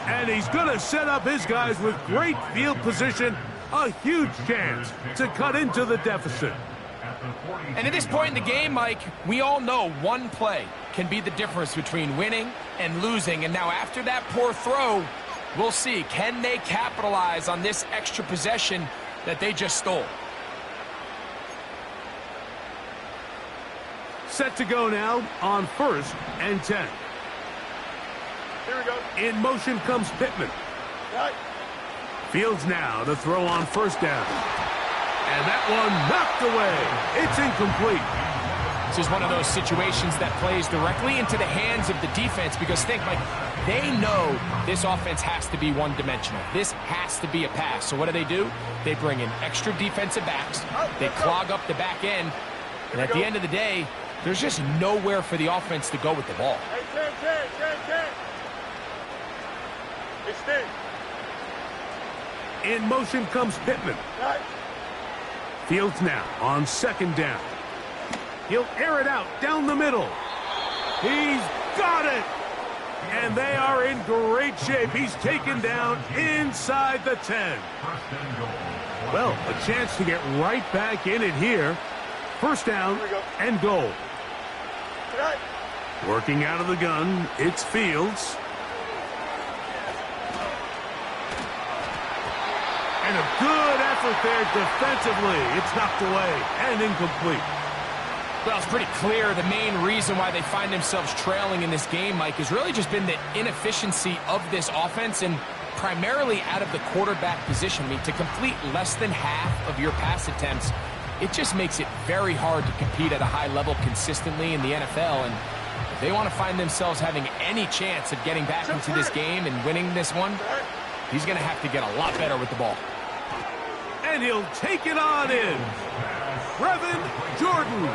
And he's going to set up his guys with great field position. A huge chance to cut into the deficit. And at this point in the game, Mike, we all know one play can be the difference between winning and losing. And now after that poor throw, we'll see. Can they capitalize on this extra possession that they just stole? Set to go now on 1st and 10. Here we go. In motion comes Pittman. Right. Fields now to throw on 1st down. And that one knocked away. It's incomplete. This is one of those situations that plays directly into the hands of the defense because think, Mike, they know this offense has to be one-dimensional. This has to be a pass. So what do? They bring in extra defensive backs. They clog up the back end. And at the end of the day, there's just nowhere for the offense to go with the ball. Hey, 10. Extend. In motion comes Pittman. Right. Fields now on 2nd down. He'll air it out down the middle. He's got it. And they are in great shape. He's taken down inside the 10. Well, a chance to get right back in it here. First down and goal. Working out of the gun, it's Fields. And a good effort there defensively. It's knocked away and incomplete. Well, it's pretty clear the main reason why they find themselves trailing in this game, Mike, has really just been the inefficiency of this offense and primarily out of the quarterback position. I mean, to complete less than half of your pass attempts, it just makes it very hard to compete at a high level consistently in the NFL. And if they want to find themselves having any chance of getting back into this game and winning this one, he's going to have to get a lot better with the ball. And he'll take it on in. Brevin Jordan,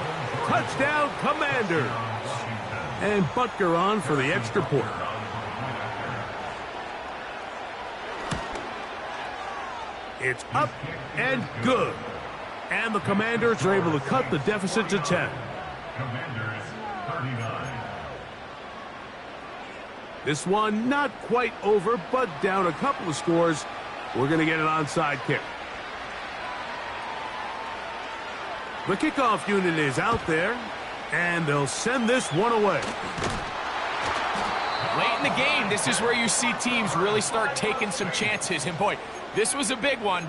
touchdown Commanders. And Butker on for the extra point. It's up and good. And the Commanders are able to cut the deficit to 10. Commanders 39. This one not quite over, but down a couple of scores. We're going to get an onside kick. The kickoff unit is out there, and they'll send this one away. Late in the game, this is where you see teams really start taking some chances. And boy, this was a big one,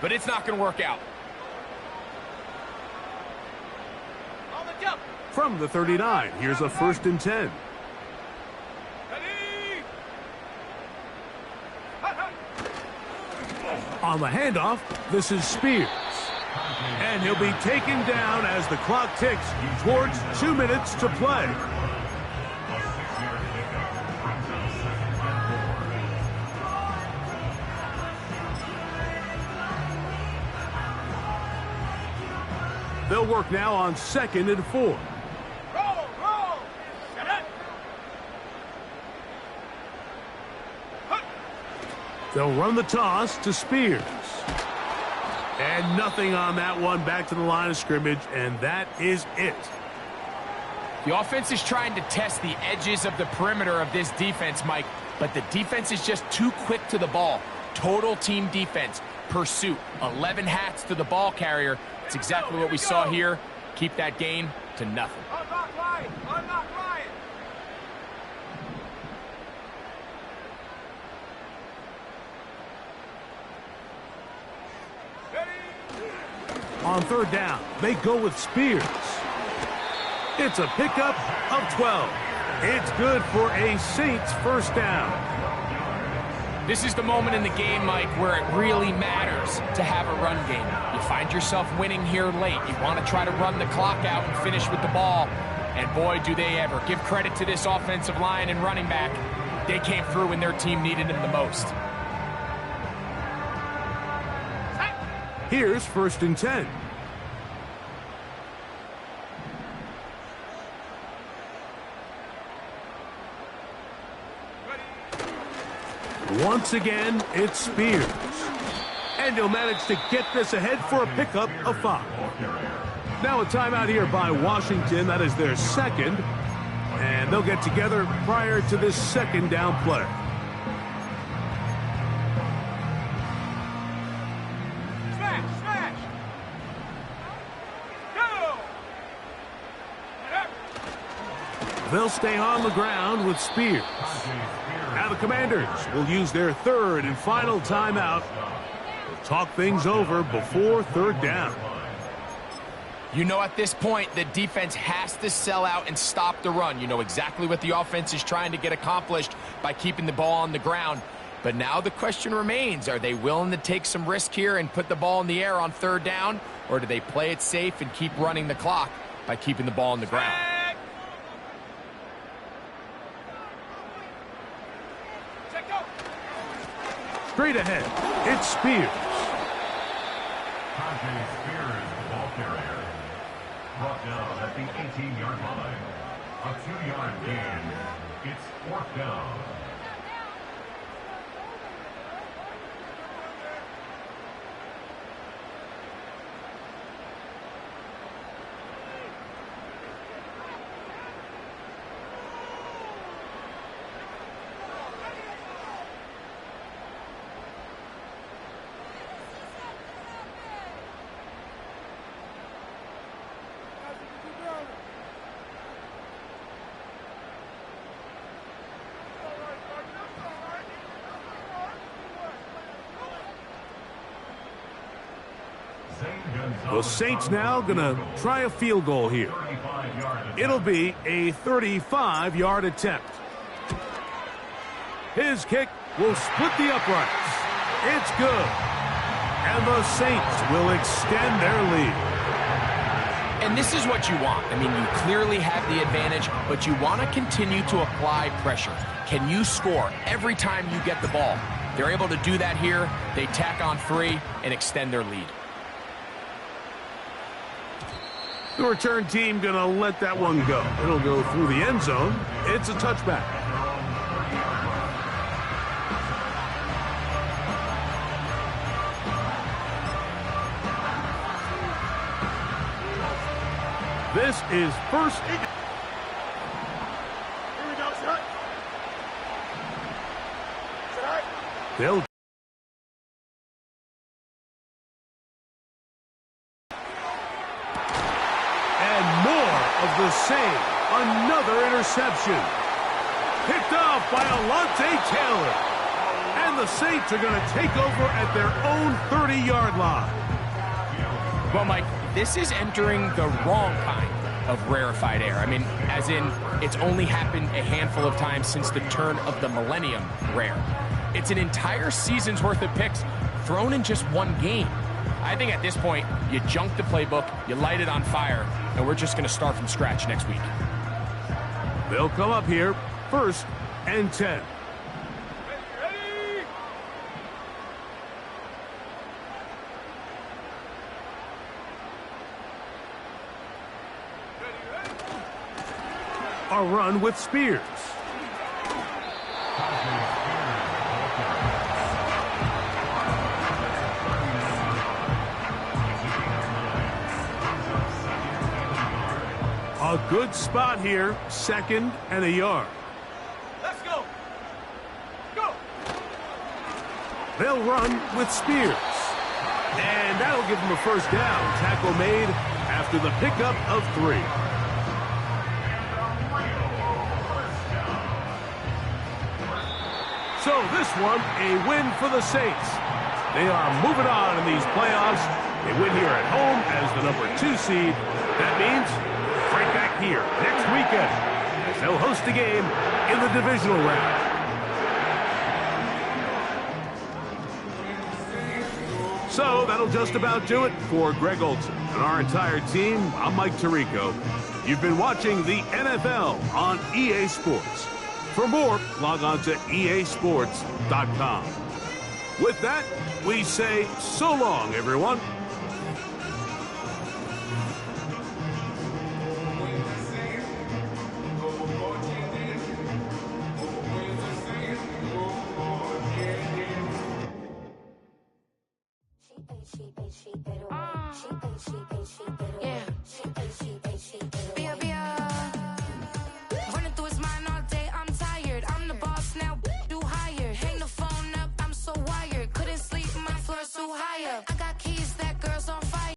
but it's not going to work out. On the jump. From the 39, here's a 1st and 10. Ready. On the handoff, this is Spears. And he'll be taken down as the clock ticks towards 2 minutes to play. They'll work now on 2nd and 4. Roll, roll. Set it. They'll run the toss to Spears. And nothing on that one. Back to the line of scrimmage, and that is it. The offense is trying to test the edges of the perimeter of this defense, Mike, but the defense is just too quick to the ball. Total team defense, pursuit, 11 hats to the ball carrier. It's exactly what we saw here. Keep that gain to nothing. Unlock line. Unlock line. On 3rd down, they go with Spears. It's a pickup of 12. It's good for a Saints 1st down. This is the moment in the game, Mike, where it really matters to have a run game. You find yourself winning here late. You want to try to run the clock out and finish with the ball. And boy, do they ever. Give credit to this offensive line and running back. They came through when their team needed them the most. Here's 1st and 10. Once again, it's Spears. And he'll manage to get this ahead for a pickup of 5. Now a timeout here by Washington. That is their 2nd. And they'll get together prior to this 2nd down play. Smash, smash. Go. They'll stay on the ground with Spears. Now the Commanders will use their 3rd and final timeout. They'll talk things over before 3rd down. You know, at this point, the defense has to sell out and stop the run. You know exactly what the offense is trying to get accomplished by keeping the ball on the ground. But now the question remains, are they willing to take some risk here and put the ball in the air on 3rd down? Or do they play it safe and keep running the clock by keeping the ball on the ground? Straight ahead, it's Spears. Spears, the ball carrier. Brought down at the 18-yard line. A 2-yard gain. It's 4th down. The Saints now going to try a field goal here. It'll be a 35-yard attempt. His kick will split the uprights. It's good. And the Saints will extend their lead. And this is what you want. I mean, you clearly have the advantage, but you want to continue to apply pressure. Can you score every time you get the ball? They're able to do that here. They tack on 3 and extend their lead. The return team going to let that one go. It'll go through the end zone. It's a touchback. This is first. Here we go, shot. Shot. They'll and more of the same. Another interception. Picked off by Alontae Taylor. And the Saints are going to take over at their own 30-yard line. Well, Mike, this is entering the wrong kind of rarefied air. I mean, as in, it's only happened a handful of times since the turn of the millennium rare. It's an entire season's worth of picks thrown in just one game. I think at this point, you junk the playbook, you light it on fire, and we're just going to start from scratch next week. They'll come up here, 1st and 10. A run with Spears. A good spot here, 2nd and a yard. Let's go. Go. They'll run with Spears. And that'll give them a first down. Tackle made after the pickup of 3. So this one, a win for the Saints. They are moving on in these playoffs. They win here at home as the number 2 seed. That means right back here next weekend as they'll host a game in the divisional round. So that'll just about do it for Greg Olson and our entire team. I'm Mike Tirico. You've been watching the NFL on EA Sports. For more, log on to easports.com. With that, we say so long, everyone.